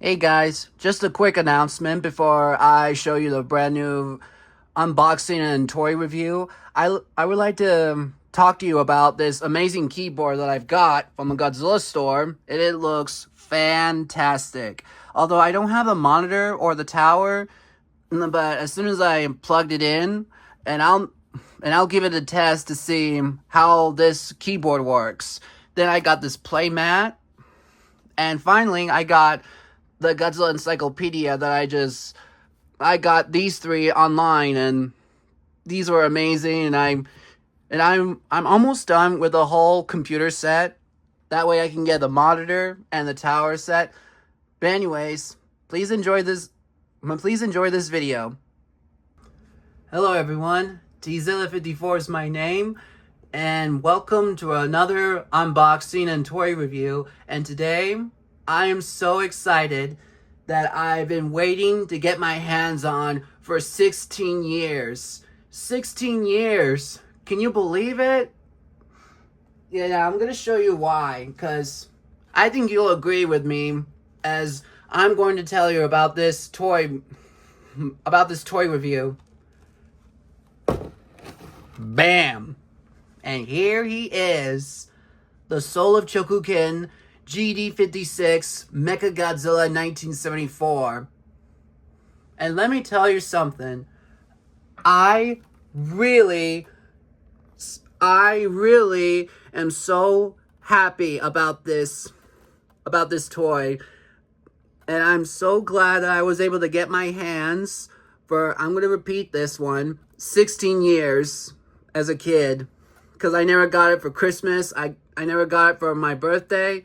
Hey guys, just a quick announcement before I show you the brand new unboxing and toy review. I would like to talk to you about this amazing keyboard that I've got from the Godzilla store. It looks fantastic. Although I don't have a monitor or the tower, but as soon as I plugged it in, and I'll give it a test to see how this keyboard works. Then I got this play mat, and finally I got the Godzilla Encyclopedia that I got these three online, and these were amazing, and I'm almost done with the whole computer set. That way I can get the monitor and the tower set. But anyways, please enjoy this video. Hello everyone, Tzilla54 is my name, and welcome to another unboxing and toy review. And today I am so excited that I've been waiting to get my hands on for 16 years. 16 years. Can you believe it? Yeah, I'm going to show you why, because I think you'll agree with me as I'm going to tell you about this toy review. Bam! And here he is, the Soul of Chogokin GD56 Mechagodzilla 1974. And let me tell you something. I really am so happy about this toy. And I'm so glad that I was able to get my hands for, I'm going to repeat this one, 16 years as a kid. Because I never got it for Christmas. I never got it for my birthday.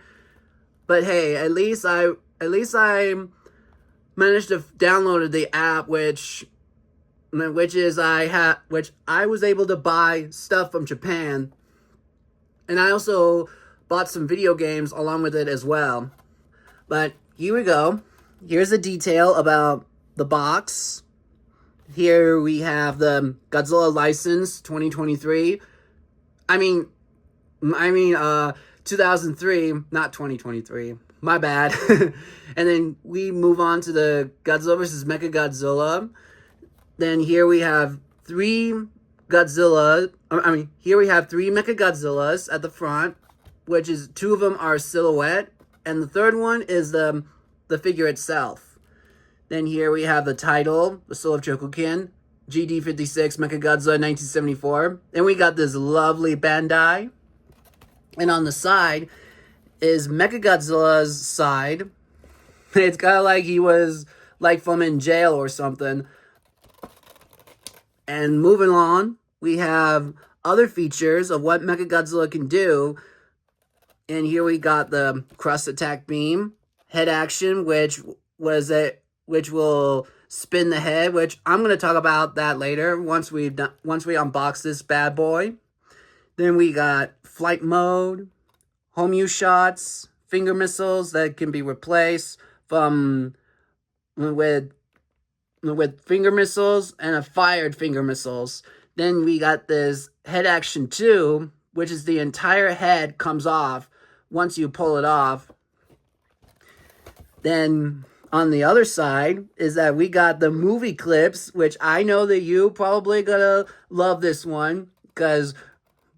But hey, at least I managed to download the app, which I was able to buy stuff from Japan, and I also bought some video games along with it as well. But here we go. Here's a detail about the box. Here we have the Godzilla license 2023. I mean 2003, not 2023. My bad. And then we move on to the Godzilla vs. Mechagodzilla. Then here we have three Mechagodzillas at the front, which is two of them are silhouette, and the third one is the figure itself. Then here we have the title, The Soul of Chogokin, GD56 Mechagodzilla 1974. And we got this lovely Bandai. And on the side is Mechagodzilla's side. It's kind of like he was like from in jail or something. And moving on, we have other features of what Mechagodzilla can do. And here we got the crust attack beam, head action, which will spin the head, which I'm going to talk about that later once we unbox this bad boy. Then we got flight mode, home use shots, finger missiles that can be replaced with finger missiles and a fired finger missiles. Then we got this head action 2, which is the entire head comes off once you pull it off. Then on the other side is that we got the movie clips, which I know that you probably gonna love this one, because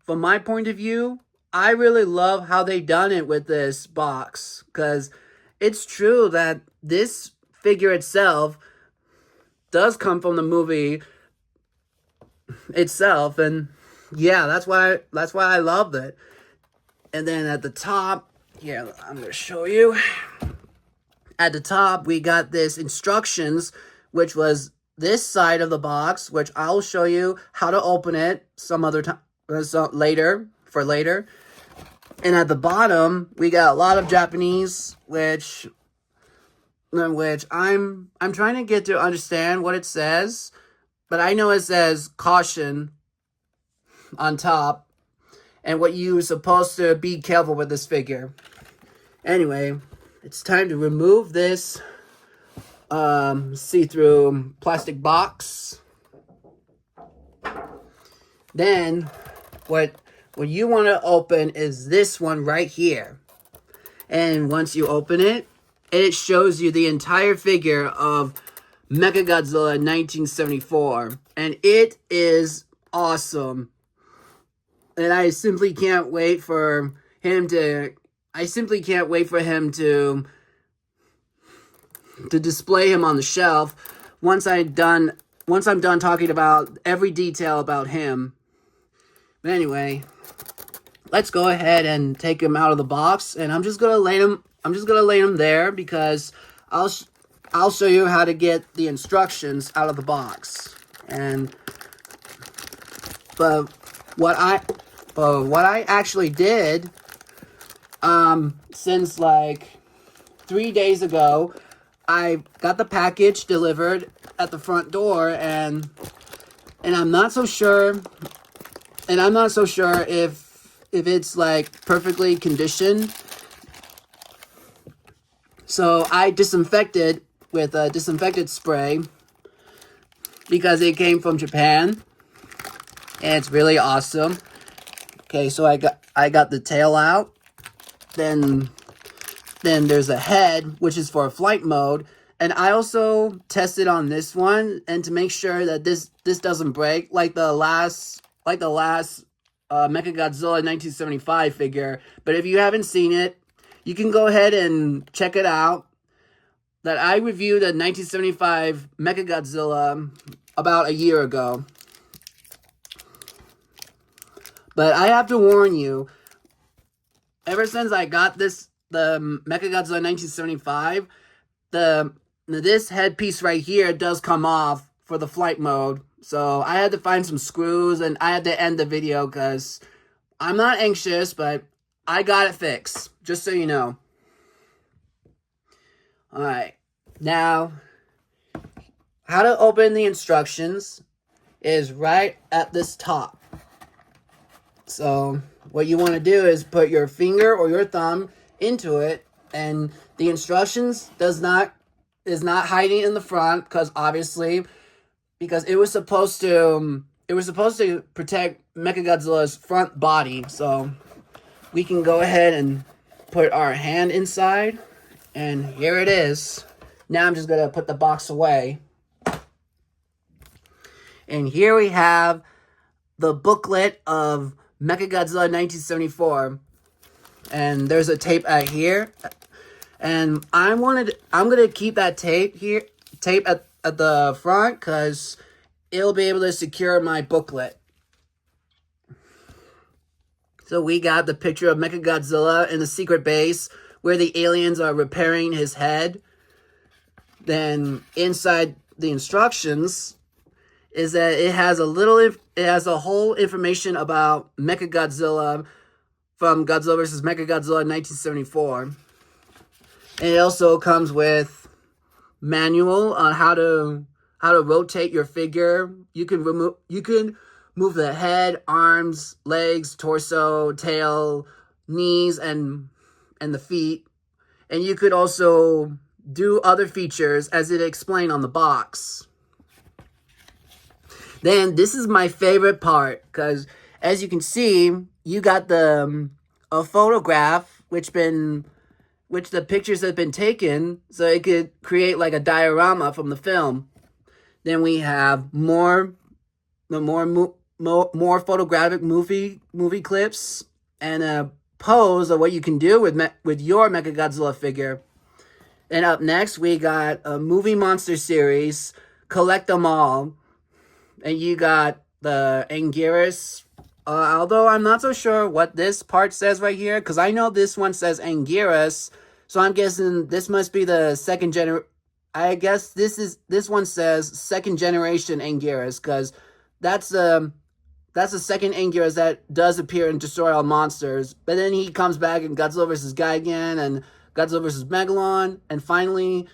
from my point of view, I really love how they done it with this box, because it's true that this figure itself does come from the movie itself, and yeah, that's why I loved it. And then at the top, here, I'm going to show you. At the top, we got this instructions, which was this side of the box, which I'll show you how to open it some other time, later. And at the bottom, we got a lot of Japanese, which I'm trying to get to understand what it says, but I know it says caution on top, and what you're supposed to be careful with this figure. Anyway, it's time to remove this see-through plastic box. Then what you want to open is this one right here. And once you open it, and it shows you the entire figure of Mechagodzilla 1974, and it is awesome. And I simply can't wait for him to display him on the shelf once I'm done talking about every detail about him. But anyway, let's go ahead and take him out of the box, and I'm just gonna lay him there because I'll show you how to get the instructions out of the box. But what I actually did, since like 3 days ago, I got the package delivered at the front door, and I'm not so sure if it's like perfectly conditioned. So I disinfected with a disinfectant spray because it came from Japan, and it's really awesome. Okay, so I got the tail out. Then there's a head, which is for flight mode, and I also tested on this one, and to make sure that this doesn't break like the last Mechagodzilla 1975 figure. But if you haven't seen it, you can go ahead and check it out. That I reviewed a 1975 Mechagodzilla about a year ago. But I have to warn you, ever since I got the Mechagodzilla 1975, this headpiece right here does come off for the flight mode. So I had to find some screws, and I had to end the video because I'm not anxious, but I got it fixed, just so you know. Alright, now, how to open the instructions is right at this top. So what you want to do is put your finger or your thumb into it, and the instructions is not hiding in the front because it was supposed to protect Mechagodzilla's front body. So we can go ahead and put our hand inside, and here it is. Now I'm just gonna put the box away, and here we have the booklet of Mechagodzilla 1974, and there's a tape out here, and I'm gonna keep that tape at the front because it'll be able to secure my booklet. So we got the picture of Mechagodzilla in the secret base where the aliens are repairing his head. Then inside the instructions is that it has a whole information about Mechagodzilla from Godzilla vs. Mechagodzilla 1974. And it also comes with manual on how to rotate your figure. You can move the head, arms, legs, torso, tail, knees, and the feet. And you could also do other features as it explained on the box. Then this is my favorite part because, as you can see, you got a photograph which the pictures have been taken, so it could create like a diorama from the film. Then we have more photographic movie clips and a pose of what you can do with your Mechagodzilla figure. And up next, we got a movie monster series, Collect Them All. And you got the Anguirus. Although I'm not so sure what this part says right here, because I know this one says Anguirus, so I'm guessing this must be the second generation. I guess this one says second generation Anguirus, because that's the second Anguirus that does appear in Destroy All Monsters. But then he comes back in Godzilla vs. Gigan and Godzilla vs. Megalon, and finally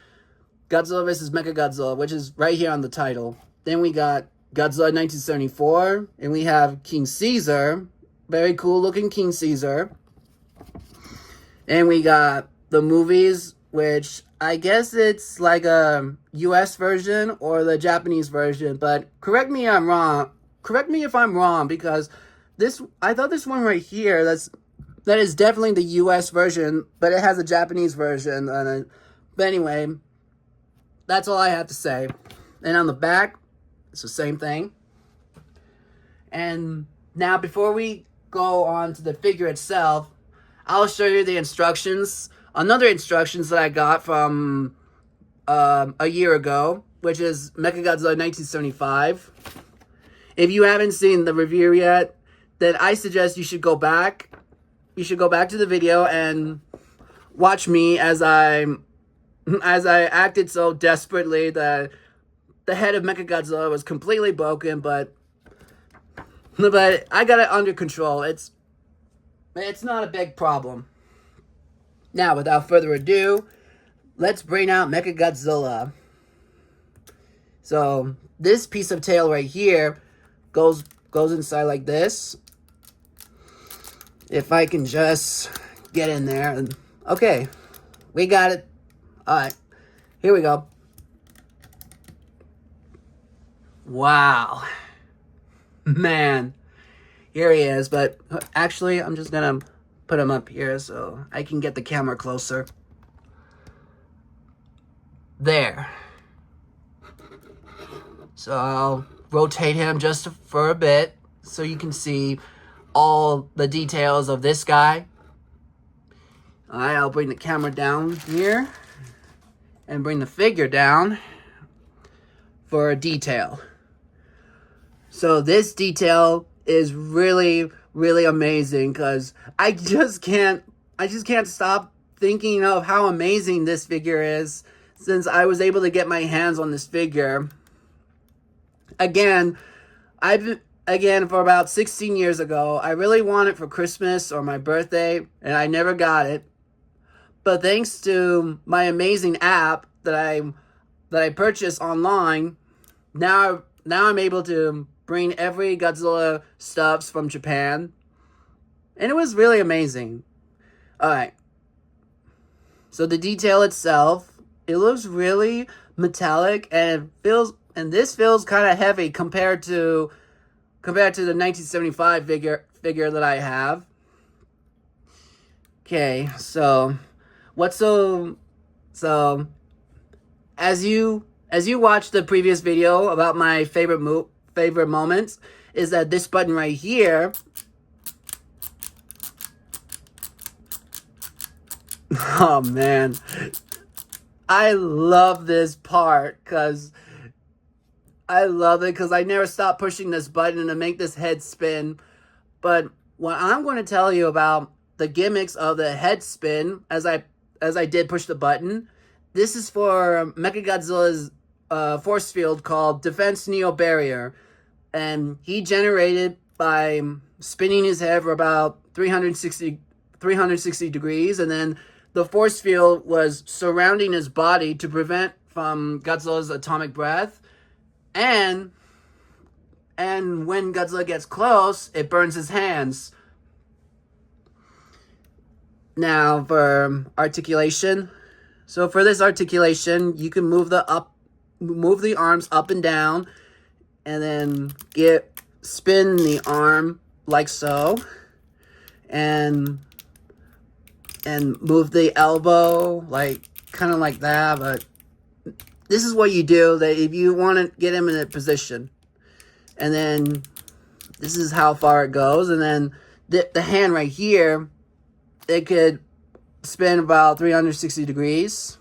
Godzilla vs. Mechagodzilla, which is right here on the title. Then we got Godzilla 1974, and we have King Caesar, very cool looking King Caesar. And we got the movies, which I guess it's like a US version or the Japanese version, but correct me if I'm wrong, because I thought this one right here, that is definitely the US version, but it has a Japanese version, But anyway, that's all I have to say. And on the back, it's the same thing. And now, before we go on to the figure itself, I'll show you the instructions. Another instructions that I got from a year ago, which is Mechagodzilla 1975. If you haven't seen the review yet, then I suggest you should go back. You should go back to the video and watch me as I acted so desperately that the head of Mechagodzilla was completely broken, but I got it under control. It's not a big problem. Now, without further ado, let's bring out Mechagodzilla. So this piece of tail right here goes inside like this. If I can just get in there. Okay, we got it. All right, here we go. Wow. Man, here he is. But actually, I'm just gonna put him up here so I can get the camera closer. There. So I'll rotate him just for a bit so you can see all the details of this guy. Alright, I'll bring the camera down here and bring the figure down for a detail. So this detail is really, really amazing because I just can't stop thinking of how amazing this figure is since I was able to get my hands on this figure. Again, for about 16 years ago, I really wanted it for Christmas or my birthday, and I never got it. But thanks to my amazing app that I purchased online, now I'm able to bring every Godzilla stuffs from Japan, and it was really amazing. All right. So the detail itself, it looks really metallic, and this feels kind of heavy compared to the 1975 figure that I have. Okay, so as you watch the previous video about my favorite moments, is that this button right here. Oh man, I love this part because I never stop pushing this button to make this head spin. But what I'm going to tell you about the gimmicks of the head spin as I did push the button, this is for Mechagodzilla's force field called Defense Neo Barrier, and he generated by spinning his head for about 360 degrees, and then the force field was surrounding his body to prevent from Godzilla's atomic breath. And when Godzilla gets close, it burns his hands. Now for articulation. So for this articulation, you can move the arms up and down, and then spin the arm like so, and move the elbow kind of like that. But this is what you do that if you want to get him in a position. And then this is how far it goes. And then the hand right here, it could spin about 360 degrees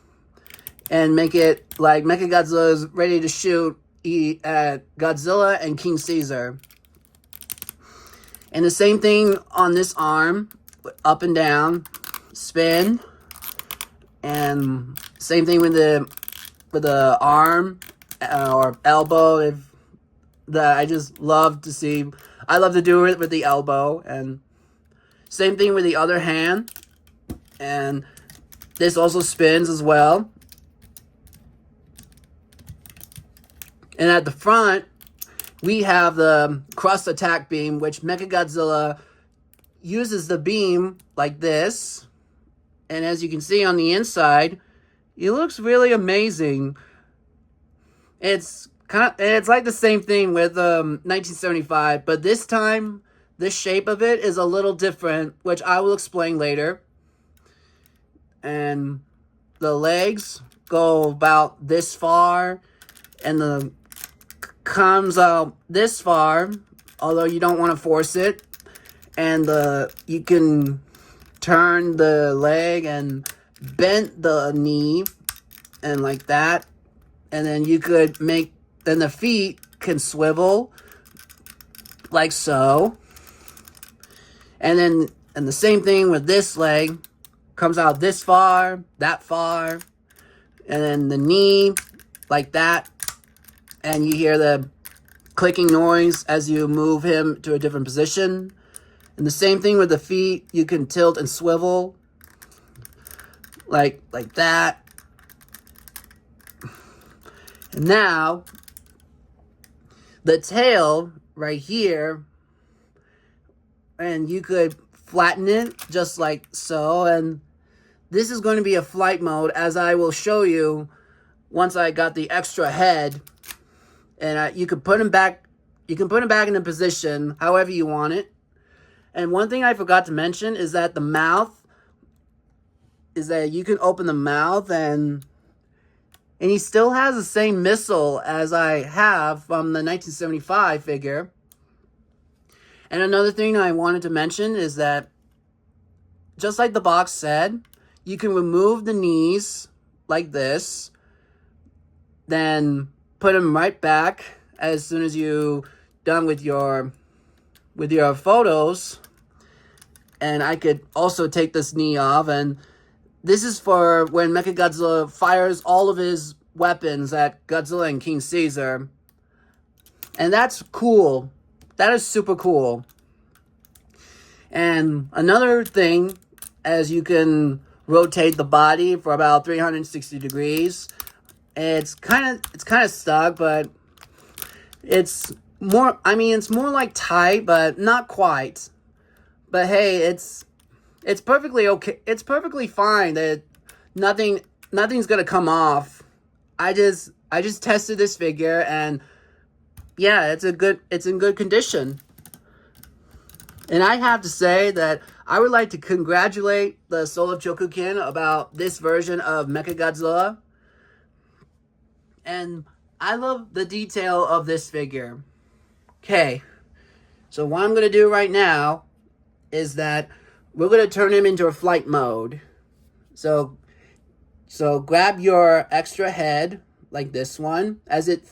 and make it like Mechagodzilla is ready to shoot at Godzilla and King Caesar. And the same thing on this arm, up and down, spin, and same thing with the arm or elbow. I just love to see. I love to do it with the elbow, and same thing with the other hand. And this also spins as well. And at the front, we have the crust attack beam, which Mechagodzilla uses the beam like this. And as you can see on the inside, it looks really amazing. It's like the same thing with 1975, but this time, the shape of it is a little different, which I will explain later. And the legs go about this far, and the comes out this far, although you don't want to force it. And you can turn the leg and bend the knee, and like that. And then you could then the feet can swivel like so. And the same thing with this leg, comes out this far, that far. And then the knee like that. And you hear the clicking noise as you move him to a different position. And the same thing with the feet, you can tilt and swivel like that. And now, the tail right here, and you could flatten it just like so. And this is going to be a flight mode, as I will show you once I got the extra head. And you can put him back. You can put him back in a position however you want it. And one thing I forgot to mention is that the mouth is that you can open the mouth, and he still has the same missile as I have from the 1975 figure. And another thing I wanted to mention is that, just like the box said, you can remove the knees like this, then put them right back as soon as you're done with your photos. And I could also take this knee off, and this is for when Mechagodzilla fires all of his weapons at Godzilla and King Caesar. And that's cool. That is super cool. And another thing, as you can rotate the body for about 360 degrees. It's kind of stuck, but it's more, it's more like tight, but not quite. But hey, it's perfectly okay. It's perfectly fine that nothing's gonna come off. I just tested this figure, and yeah, it's in good condition. And I have to say that I would like to congratulate the Soul of Chogokin about this version of Mechagodzilla. And I love the detail of this figure. Okay, so what I'm going to do right now is that we're going to turn him into a flight mode. So grab your extra head, like this one, as it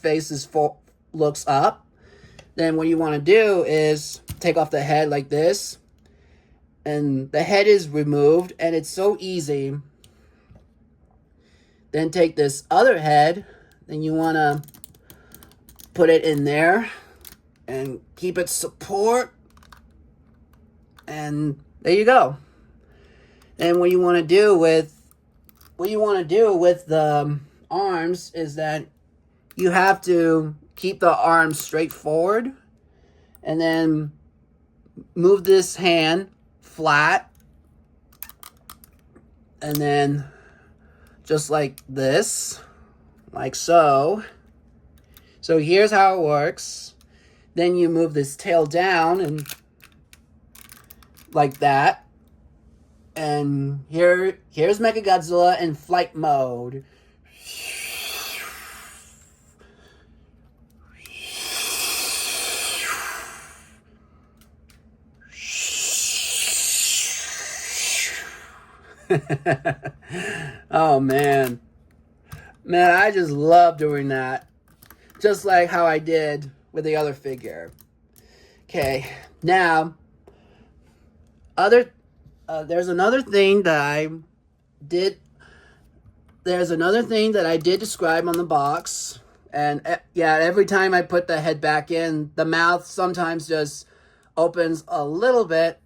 looks up. Then what you want to do is take off the head like this. And the head is removed, and it's so easy. Then take this other head, then you want to put it in there and keep it support. And there you go. And what you want to do with the arms is that you have to keep the arms straight forward, and then move this hand flat, and then just like this, like so. So here's how it works. Then you move this tail down and like that. And here's Mechagodzilla in flight mode. Oh man, I just love doing that, just like how I did with the other figure. Okay, now there's another thing that I did describe on the box. And yeah, every time I put the head back in, the mouth sometimes just opens a little bit.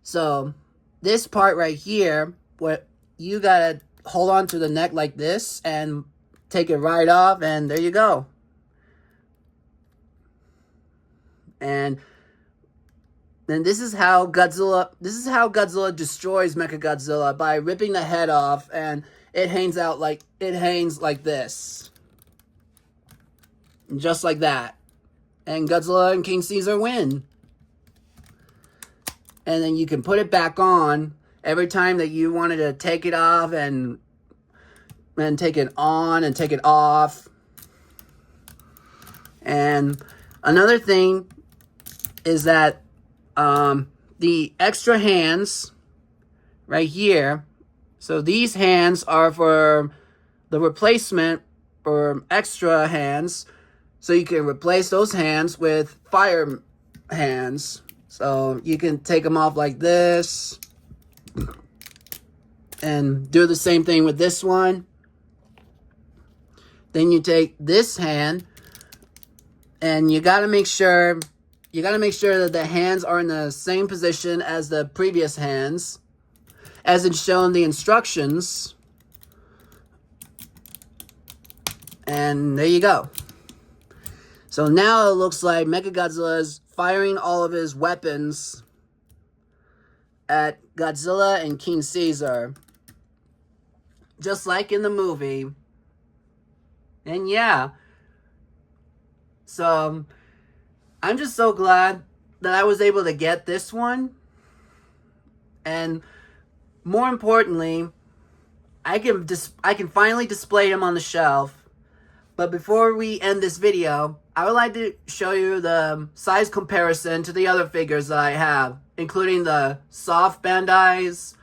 So this part right here, what you gotta hold on to the neck like this and take it right off, and there you go. And then this is how Godzilla destroys Mechagodzilla, by ripping the head off, and it hangs like this. Just like that. And Godzilla and King Caesar win. And then you can put it back on, every time that you wanted to take it off and take it on and take it off. And another thing is that the extra hands right here, so these hands are for the replacement for extra hands, so you can replace those hands with fire hands. So you can take them off like this and do the same thing with this one. Then you take this hand and you gotta make sure that the hands are in the same position as the previous hands, as it's shown in the instructions. And there you go. So now it looks like Mechagodzilla is firing all of his weapons at Godzilla and King Caesar, just like in the movie. And yeah, so I'm just so glad that I was able to get this one. And more importantly, I can finally display him on the shelf. But before we end this video, I would like to show you the size comparison to the other figures that I have, including the Soft Bandai's,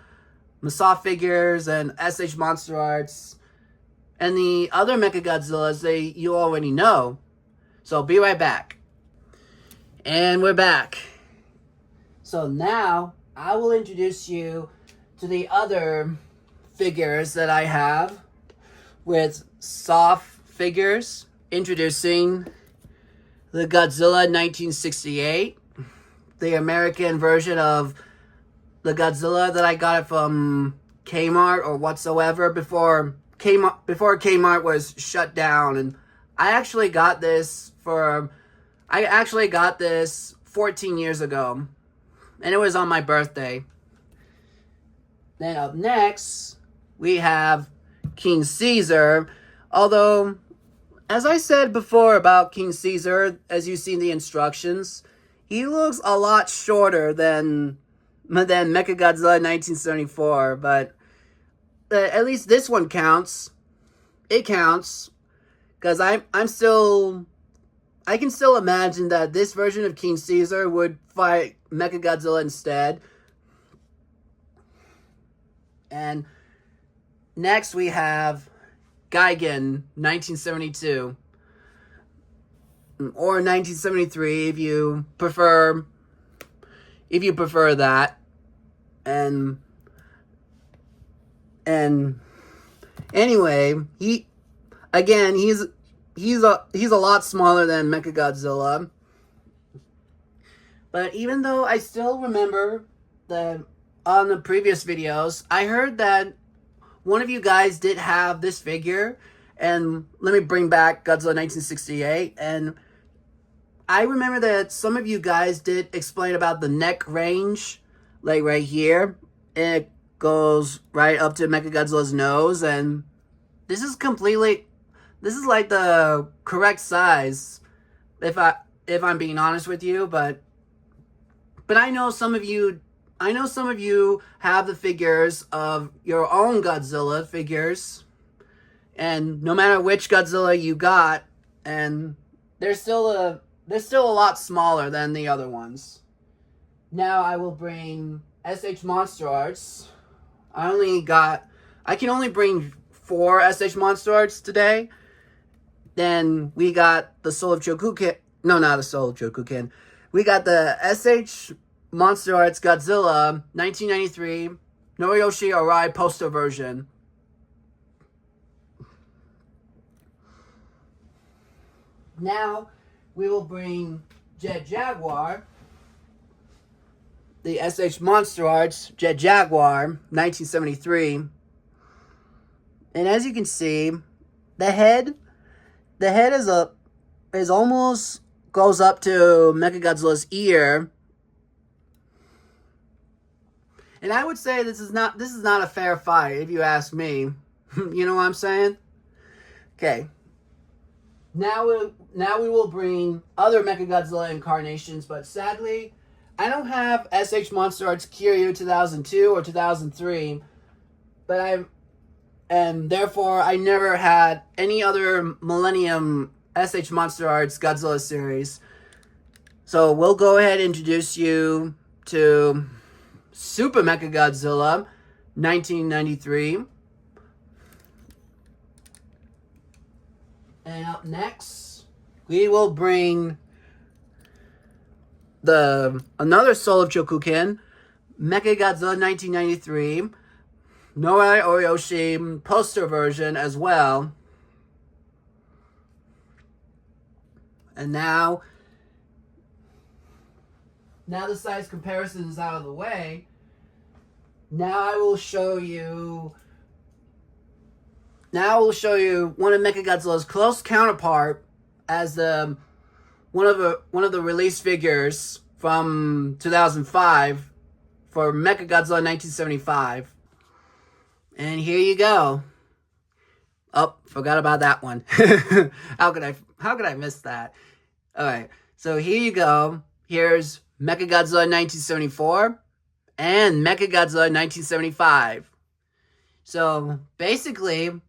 the Soft figures, and SH Monster Arts, and the other Mechagodzillas that you already know. So be right back. And we're back. So now I will introduce you to the other figures that I have with Soft figures. Introducing the Godzilla 1968, the American version of the Godzilla that I got it from Kmart or whatsoever before Kmart was shut down. And I actually got this 14 years ago, and it was on my birthday. Then up next, we have King Caesar. Although, as I said before about King Caesar, as you've seen the instructions, he looks a lot shorter than Mechagodzilla 1974, but at least this one counts. It counts, because I can still imagine that this version of King Caesar would fight Mechagodzilla instead. And next we have Gigan 1972, or 1973 if you prefer that. And anyway, he's a lot smaller than Mechagodzilla. But even though I still remember that on the previous videos, I heard that one of you guys did have this figure, and let me bring back Godzilla 1968, and I remember that some of you guys did explain about the neck range, like right here, and it goes right up to Mechagodzilla's nose, and this is like the correct size, if I'm being honest with you, but I know some of you have the figures of your own Godzilla figures, and no matter which Godzilla you got, and they're still a lot smaller than the other ones. Now I will bring SH Monster Arts. I can only bring 4 SH Monster Arts today. Then we got the Soul of Chogokin. No, not the Soul of Chogokin. We got the SH Monster Arts Godzilla 1993 Noriyoshi Arai poster version. Now we will bring Jet Jaguar, the SH Monster Arts Jet Jaguar 1973. And as you can see, the head is almost goes up to Mechagodzilla's ear. And I would say this is not a fair fight, if you ask me. You know what I'm saying? Okay. Now we will bring other Mechagodzilla incarnations, but sadly, I don't have SH Monster Arts Kiryu 2002 or 2003, and therefore I never had any other Millennium SH Monster Arts Godzilla series. So we'll go ahead and introduce you to Super Mechagodzilla 1993. And up next, we will bring another Soul of Chogokin, Mechagodzilla 1993, Norai Oriyoshi poster version as well. And now the size comparison is out of the way, now I will show you one of Mechagodzilla's close counterpart as one of the release figures from 2005 for Mechagodzilla 1975. And here you go. Oh, forgot about that one. How could I miss that? All right. So here you go. Here's Mechagodzilla 1974 and Mechagodzilla 1975. So basically,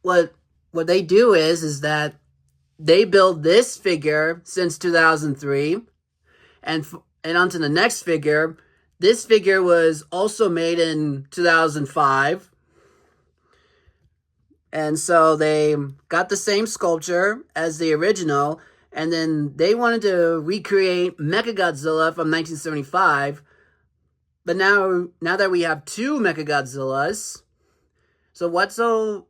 what they do is that they build this figure since 2003, and onto the next figure. This figure was also made in 2005, and so they got the same sculpture as the original, and then they wanted to recreate Mechagodzilla from 1975. But now that we have two Mechagodzillas, so what's so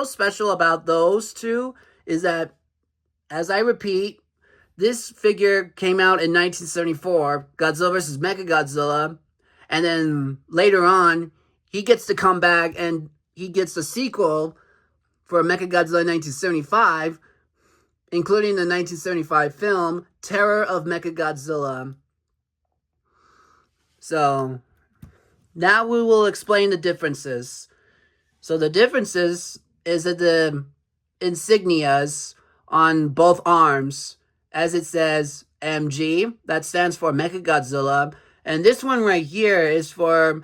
special about those two is that, as I repeat, this figure came out in 1974, Godzilla vs. Mechagodzilla, and then later on, he gets to come back and he gets a sequel for Mechagodzilla 1975, including the 1975 film, Terror of Mechagodzilla. So, now we will explain the differences. So the differences is that the insignias on both arms, as it says MG, that stands for Mechagodzilla, and this one right here is for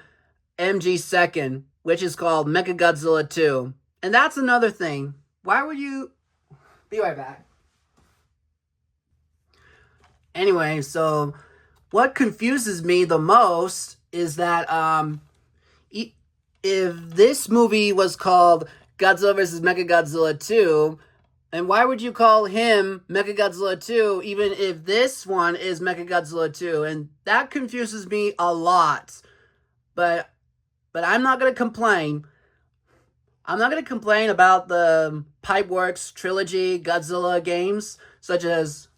MG second, which is called Mechagodzilla 2. And that's another thing. Why would you... Be right back. Anyway, so what confuses me the most is that if this movie was called Godzilla vs. Mechagodzilla 2, and why would you call him Mechagodzilla 2 even if this one is Mechagodzilla 2? And that confuses me a lot. But I'm not going to complain. I'm not going to complain about the Pipeworks trilogy Godzilla games, such as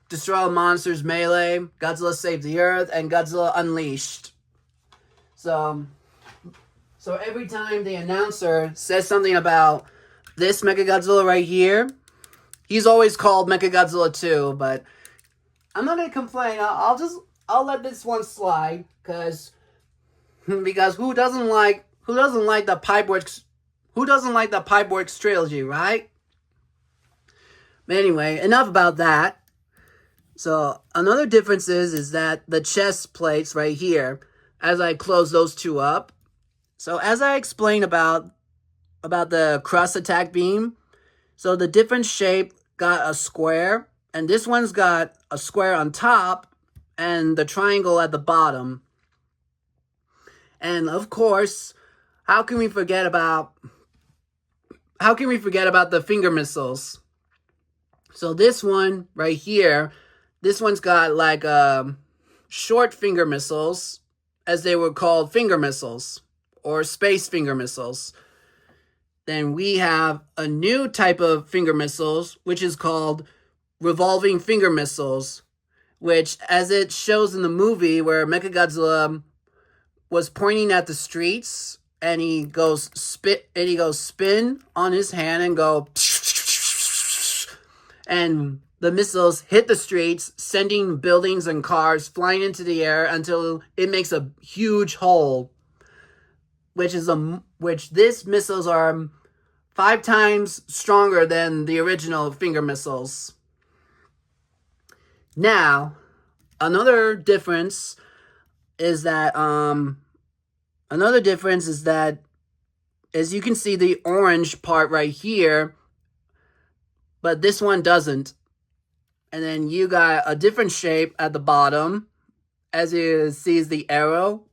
Destroy All Monsters Melee, Godzilla Save the Earth, and Godzilla Unleashed. So every time the announcer says something about this Mechagodzilla right here, he's always called Mechagodzilla 2, but I'm not going to complain. I'll let this one slide, because who doesn't like the Pipeworks trilogy, right? But anyway, enough about that. So another difference is that the chest plates right here, as I close those two up. So as I explained about the cross attack beam, so the different shape got a square, and this one's got a square on top and the triangle at the bottom. And of course, how can we forget about the finger missiles? So this one right here, this one's got like short finger missiles, as they were called finger missiles, or space finger missiles. Then we have a new type of finger missiles, which is called revolving finger missiles, which, as it shows in the movie where Mechagodzilla was pointing at the streets, and he goes spin on his hand and go, and the missiles hit the streets, sending buildings and cars flying into the air until it makes a huge hole, which these missiles are 5 times stronger than the original finger missiles. Now, Another difference is that as you can see the orange part right here, but this one doesn't. And then you got a different shape at the bottom, as you see is the arrow.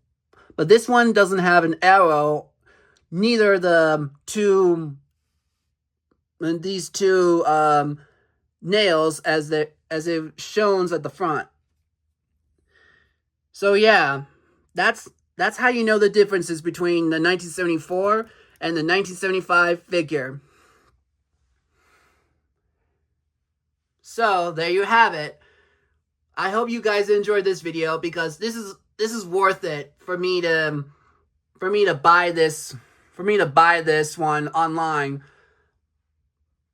But this one doesn't have an arrow, neither these two nails as it shows at the front. So yeah, that's how you know the differences between the 1974 and the 1975 figure. So there you have it. I hope you guys enjoyed this video, because this is worth it for me to buy this one online.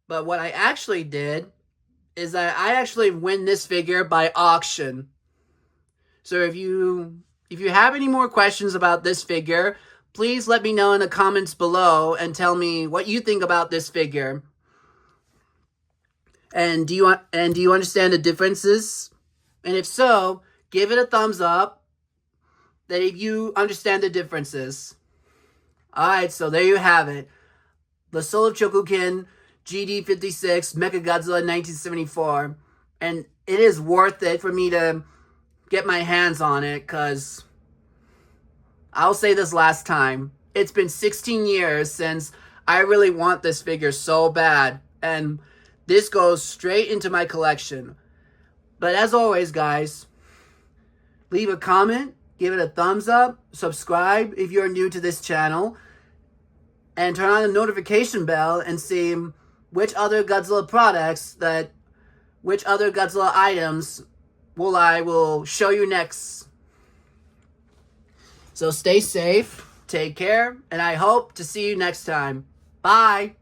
But what I actually did is that I actually win this figure by auction. So if you have any more questions about this figure, please let me know in the comments below and tell me what you think about this figure. And do you understand the differences? And if so, give it a thumbs up that if you understand the differences. Alright, so there you have it. The Soul of Chogokin GD56 Mechagodzilla 1974. And it is worth it for me to get my hands on it, because I'll say this last time. It's been 16 years since I really want this figure so bad. And this goes straight into my collection. But as always, guys, leave a comment, give it a thumbs up, subscribe if you're new to this channel, and turn on the notification bell and see which other Godzilla items I will show you next. So stay safe, take care, and I hope to see you next time. Bye!